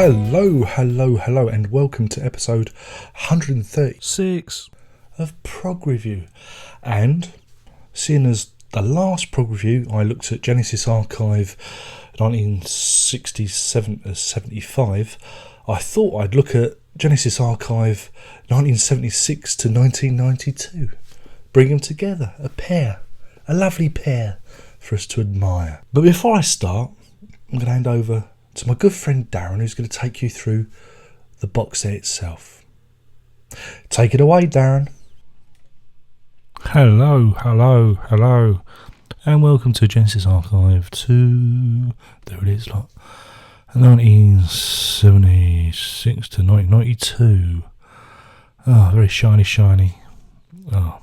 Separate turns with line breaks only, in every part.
Hello, and welcome to episode 136 of Prog Review. And seeing as the last Prog Review I looked at Genesis Archive 1967 to 75, I thought I'd look at Genesis Archive 1976 to 1992. Bring them together, a lovely pair for us to admire. But before I start, I'm going to hand over to my good friend Darren, who's going to take you through the box set itself. Take it away, Darren.
Hello, and welcome to Genesis Archive 2. There it is, lot. 1976 to 1992. Oh, very shiny. Oh,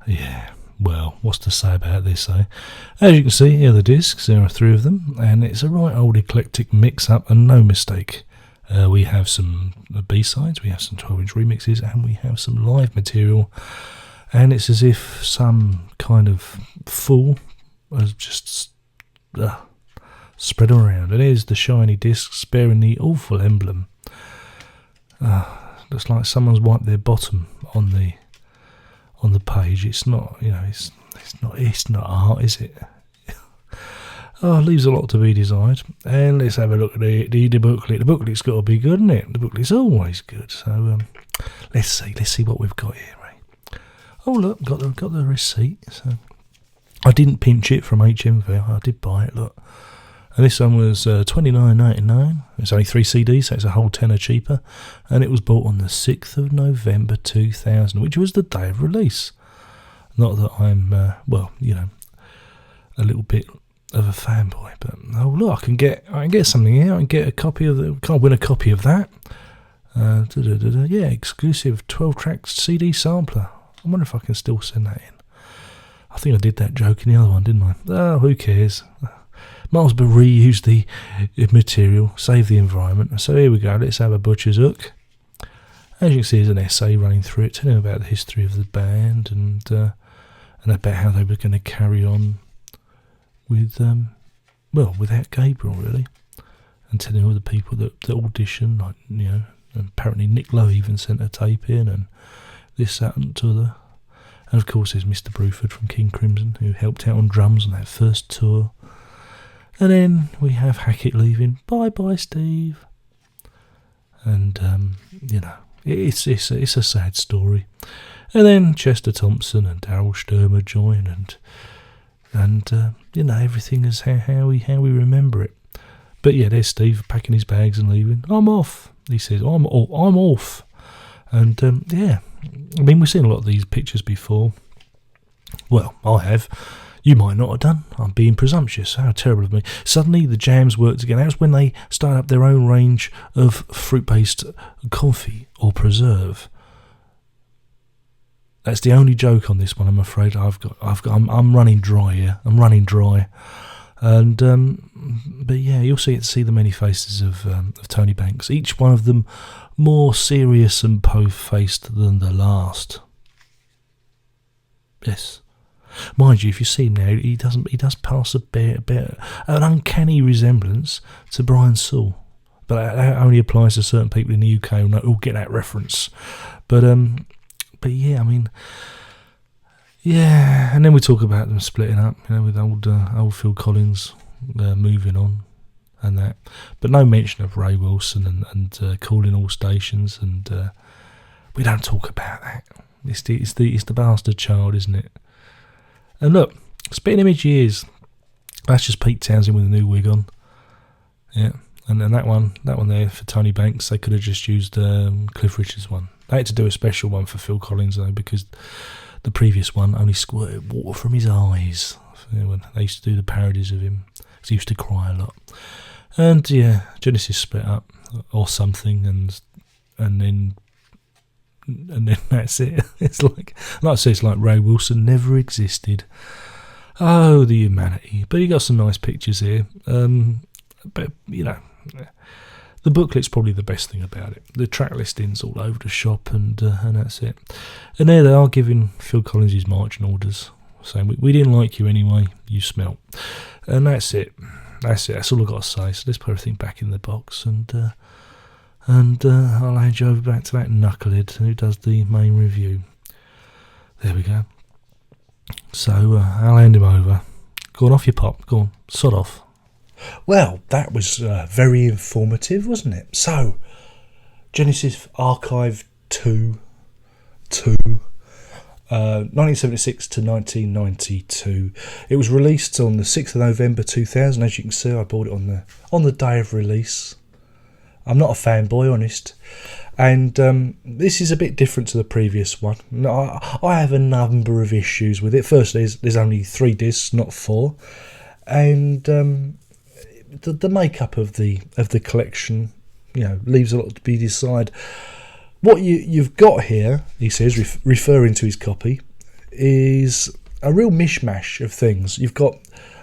yeah. Well, what's to say about this, eh? As you can see, here are the discs. There are 3 of them, and it's a right old eclectic mix-up, and no mistake. We have some B-sides, we have some 12-inch remixes, and we have some live material. And it's as if some kind of fool has just spread around. And here's the shiny discs bearing the awful emblem. Looks like someone's wiped their bottom on the page. It's not, it's not art, is it? Oh, it leaves a lot to be desired. And let's have a look at the booklet. The booklet's got to be good, isn't it? The booklet's always good. So let's see what we've got here, right? Oh look, got the receipt. So I didn't pinch it from HMV. I did buy it. Look, and this one was $29.99. It's only 3 CDs, so it's a whole tenner cheaper. And it was bought on the 6th of November 2000, which was the day of release. Not that I'm, a little bit of a fanboy, but oh look, I can get something here. I can get a copy of the. Can't win a copy of that. Yeah, exclusive 12-track CD sampler. I wonder if I can still send that in. I think I did that joke in the other one, didn't I? Oh, who cares? Might as well reuse the material, save the environment. So here we go, let's have a butcher's hook. As you can see, there's an essay running through it, telling about the history of the band and about how they were going to carry on with, without Gabriel, really. And telling all the people that auditioned, apparently Nick Lowe even sent a tape in, and this, that, and t'other. And of course, there's Mr. Bruford from King Crimson, who helped out on drums on that first tour. And then we have Hackett leaving. Bye, Steve. And it's a sad story. And then Chester Thompson and Daryl Sturmer join, and everything is how we remember it. But yeah, there's Steve packing his bags and leaving. I'm off. He says, I'm off. And we've seen a lot of these pictures before. Well, I have. You might not have done. I'm being presumptuous. How terrible of me. Suddenly the jams worked again. That was when they started up their own range of fruit-based confit or preserve. That's the only joke on this one, I'm afraid. I'm running dry here. I'm running dry. And but yeah, you'll see the many faces of Tony Banks. Each one of them more serious and po-faced than the last. Yes. Mind you, if you see him now, he does pass a bit an uncanny resemblance to Brian Saul, but that only applies to certain people in the UK who'll get that reference. But yeah, yeah. And then we talk about them splitting up, with old Phil Collins moving on and that, but no mention of Ray Wilson and calling all stations, and we don't talk about that. It's the bastard child, isn't it? And look, Spitting Image Years. That's just Pete Townsend with a new wig on. Yeah, and then that one there for Tony Banks. They could have just used Cliff Richard's one. They had to do a special one for Phil Collins though, because the previous one only squirted water from his eyes. When they used to do the parodies of him, because he used to cry a lot. And yeah, Genesis split up or something, and then that's it. It's like I say, it's like Ray Wilson never existed. Oh, the humanity. But you got some nice pictures here. But the booklet's probably the best thing about it. The track listing's all over the shop, and that's it. And there they are giving Phil Collins his marching orders, saying we didn't like you anyway. You smelt, and that's it. that's it. That's all I've got to say. So let's put everything back in the box, and I'll hand you over back to that knucklehead who does the main review. There we go. So I'll hand him over. Go on, off your pop. Go on, sod off.
Well, that was very informative, wasn't it? So, Genesis Archive 2, 1976 to 1992. It was released on the 6th of November 2000. As you can see, I bought it on the day of release. I'm not a fanboy, honest. And this is a bit different to the previous one. I have a number of issues with it. Firstly, there's only 3 discs, not 4. And the makeup of the collection, leaves a lot to be desired. What you've got here, he says, referring to his copy, is a real mishmash of things. You've got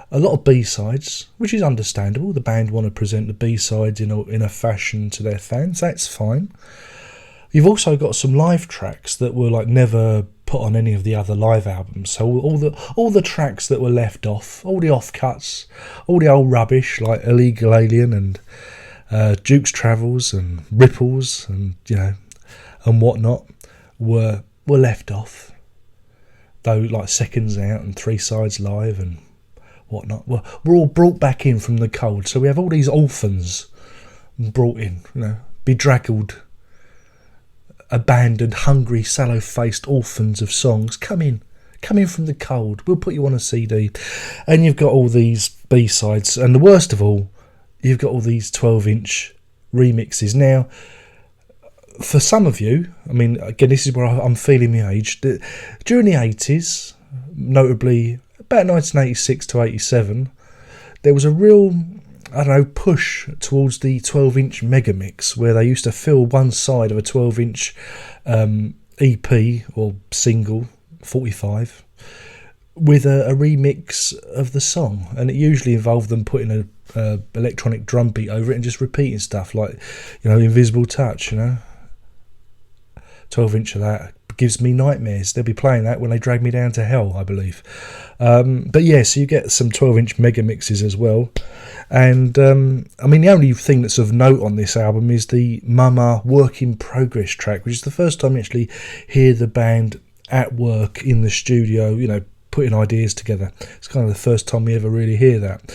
a lot of B-sides, which is understandable. The band want to present the B-sides in a fashion to their fans. That's fine. You've also got some live tracks that were like never put on any of the other live albums. So all the tracks that were left off, all the offcuts, all the old rubbish like Illegal Alien and Duke's Travels and Ripples and and whatnot were left off. Though like Seconds Out and 3 Sides Live and whatnot were all brought back in from the cold. So we have all these orphans brought in, bedraggled, abandoned, hungry, sallow-faced orphans of songs. Come in from the cold. We'll put you on a CD. And you've got all these B-sides. And the worst of all, you've got all these 12-inch remixes. Now, for some of you, again, this is where I'm feeling my age. During the 80s, notably about 1986 to 87, there was a real, push towards the 12-inch megamix, where they used to fill one side of a 12-inch EP or single, 45, with a remix of the song. And it usually involved them putting a electronic drum beat over it and just repeating stuff like, Invisible Touch, 12-inch of that gives me nightmares. They'll be playing that when they drag me down to hell, I believe. But yeah, so you get some 12-inch mega mixes as well. And the only thing that's of note on this album is the Mama Work in Progress track, which is the first time you actually hear the band at work in the studio, putting ideas together. It's kind of the first time we ever really hear that.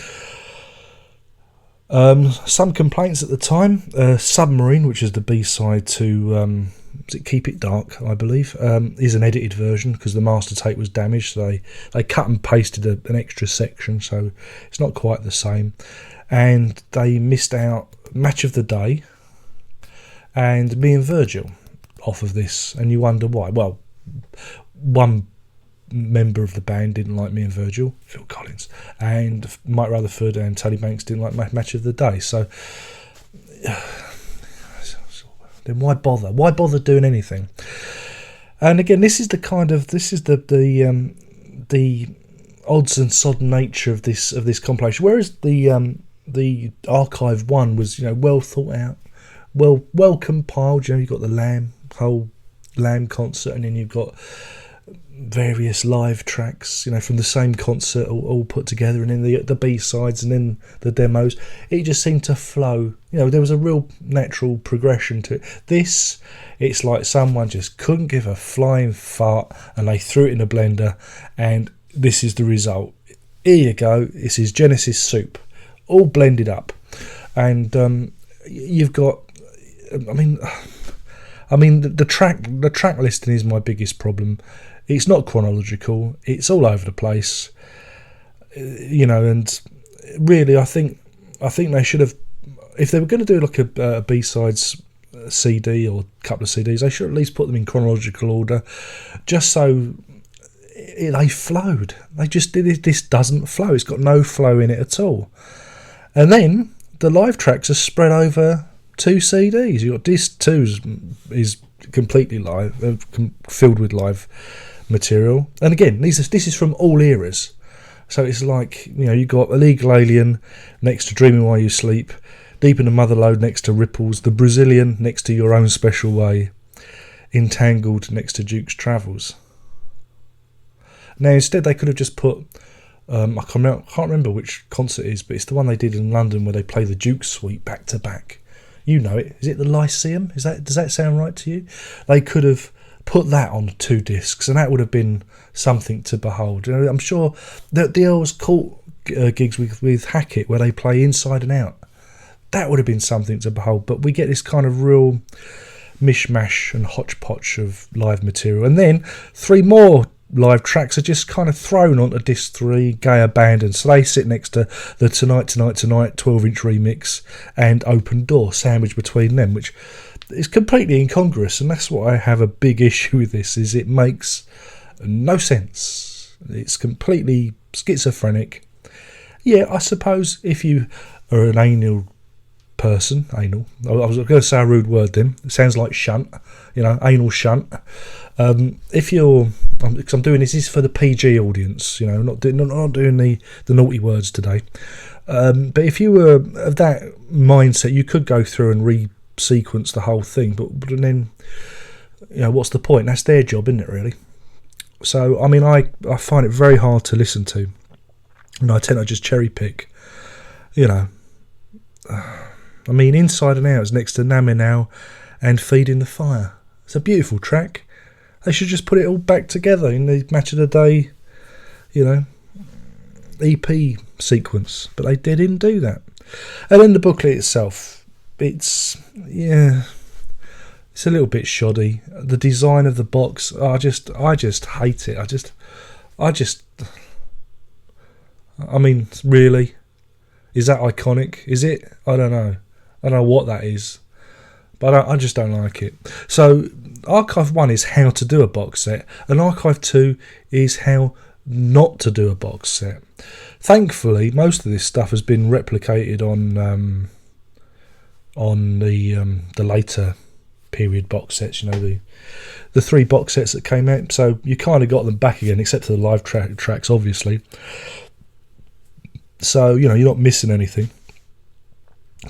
Some complaints at the time. Submarine, which is the B-side to Keep It Dark, I believe, is an edited version because the master tape was damaged. So they cut and pasted an extra section, so it's not quite the same. And they missed out Match of the Day and Me and Virgil off of this, and you wonder why. Well, one member of the band didn't like Me and Virgil, Phil Collins, and Mike Rutherford and Tony Banks didn't like Match of the Day. So then why bother? Why bother doing anything? And again, this is the odds and sod nature of this compilation. Whereas the Archive 1 was well thought out, well compiled. You've got the whole Lamb concert, and then you've got various live tracks, from the same concert all put together, and then the B-sides and then the demos. It just seemed to flow. There was a real natural progression to it. This, it's like someone just couldn't give a flying fart and they threw it in a blender, and this is the result. Here you go. This is Genesis soup, all blended up. And you've got, the track listing is my biggest problem. It's not chronological. It's all over the place, and really, I think they should have, if they were going to do like a B-sides CD or a couple of CDs, they should at least put them in chronological order, just so they flowed. They just did it. This doesn't flow. It's got no flow in it at all. And then the live tracks are spread over 2 CDs. You got disc 2 is completely live, filled with live material. And again, this is from all eras. So it's like, you got Illegal Alien next to Dreaming While You Sleep, Deep in the Motherlode next to Ripples, The Brazilian next to Your Own Special Way, Entangled next to Duke's Travels. Now instead they could have just put can't remember which concert it is, but it's the one they did in London where they play the Duke Suite back to back. You know it. Is it the Lyceum? Does that sound right to you? They could have put that on 2 discs, and that would have been something to behold. You know, I'm sure that the Earls Court gigs with Hackett, where they play Inside and Out, that would have been something to behold. But we get this kind of real mishmash and hodgepodge of live material, and then 3 more live tracks are just kind of thrown onto disc 3, Gay Abandoned. So they sit next to the Tonight 12-inch remix and Open Door, sandwiched between them, which is completely incongruous. And that's what I have a big issue with this, is it makes no sense. It's completely schizophrenic. Yeah, I suppose if you are an anal person, I was going to say a rude word then, it sounds like shunt, anal shunt. If you're, because I'm doing this is for the PG audience, not doing the naughty words today. But if you were of that mindset, you could go through and re-sequence the whole thing, but then, what's the point? That's their job, isn't it, really? So, I mean, I find it very hard to listen to, and I tend to just cherry pick, I mean, Inside and Out is next to Naming Now and Feeding the Fire. It's a beautiful track. They should just put it all back together in the Match of the Day, EP sequence. But they didn't do that. And then the booklet itself, it's a little bit shoddy. The design of the box, I just hate it. I mean, really? Is that iconic? Is it? I don't know. I don't know what that is, but I just don't like it. So Archive 1 is how to do a box set, and Archive 2 is how not to do a box set. Thankfully, most of this stuff has been replicated on the later period box sets, the 3 box sets that came out, so you kind of got them back again, except for the live tracks, obviously. So, you're not missing anything.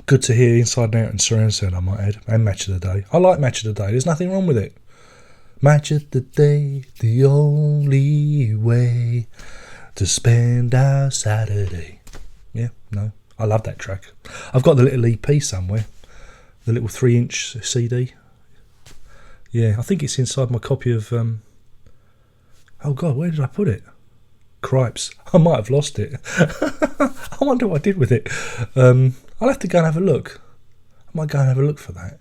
Good to hear Inside and Out and Surround Sound, I might add, and Match of the Day. I like Match of the Day, there's nothing wrong with it. Match of the Day, the only way to spend our Saturday. Yeah, no, I love that track. I've got the little EP somewhere, the little 3-inch CD. Yeah, I think it's inside my copy of... oh, God, where did I put it? Cripes, I might have lost it. I wonder what I did with it. I'll have to go and have a look. I might go and have a look for that,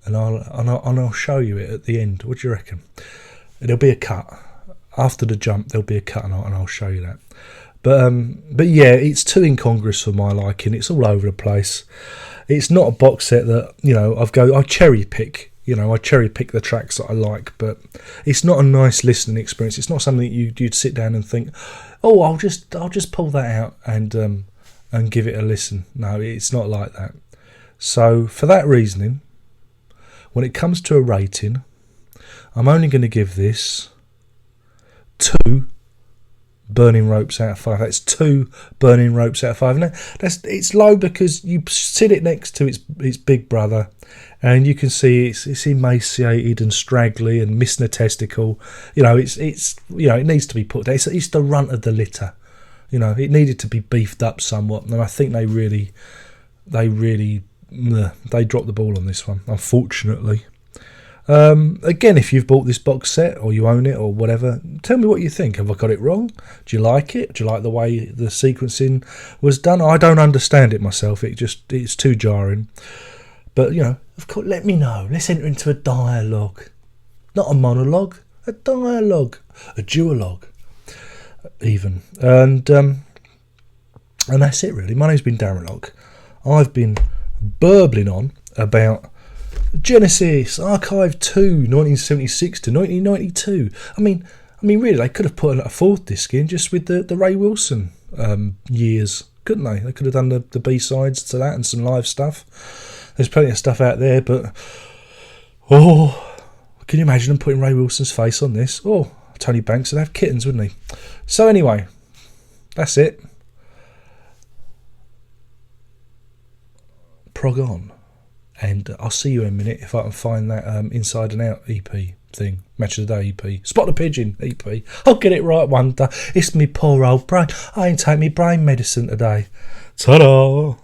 and I'll show you it at the end. What do you reckon? There'll be a cut after the jump. There'll be a cut, and I'll show you that. But yeah, it's too incongruous for my liking. It's all over the place. It's not a box set that I cherry pick. I cherry pick the tracks that I like, but it's not a nice listening experience. It's not something that you'd sit down and think, oh, I'll just pull that out and give it a listen. No, it's not like that. So for that reasoning, when it comes to a rating, I'm only going to give this 2 burning ropes out of 5. That's 2 burning ropes out of 5. And it's low because you sit it next to its big brother, and you can see it's emaciated and straggly and missing a testicle. It needs to be put down. It's the runt of the litter. It needed to be beefed up somewhat, and I think they dropped the ball on this one, unfortunately. Again, if you've bought this box set or you own it or whatever, tell me what you think. Have I got it wrong? Do you like it? Do you like the way the sequencing was done? I don't understand it myself. It's too jarring. But, of course, let me know. Let's enter into a dialogue. Not a monologue, a dialogue, a duologue, even. And that's it, really. My name's been Darren Locke. I've been burbling on about Genesis Archive 2, 1976 to 1992. I mean, really, they could have put a 4th disc in just with the Ray Wilson years, couldn't they? They could have done the B-sides to that and some live stuff. There's plenty of stuff out there, but can you imagine them putting Ray Wilson's face on this? Oh, Tony Banks would have kittens, wouldn't he? So anyway, that's it. Prog on. And I'll see you in a minute if I can find that Inside and Out EP. thing. Match of the Day EP. Spot the Pigeon EP. I'll get it right one day. It's me poor old brain. I ain't take me brain medicine today. Ta-da!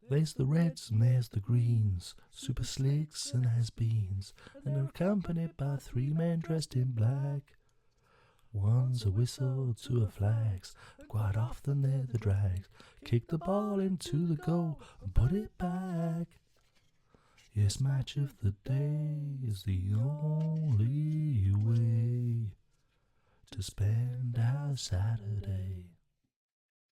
There's the reds and there's the greens, super slicks and has-beens, and they're accompanied by 3 men dressed in black. One's a whistle, 2 are flags, and quite often they're the drags. Kick the ball into the goal and put it back. Yes, match of the day is the only way to spend our Saturday.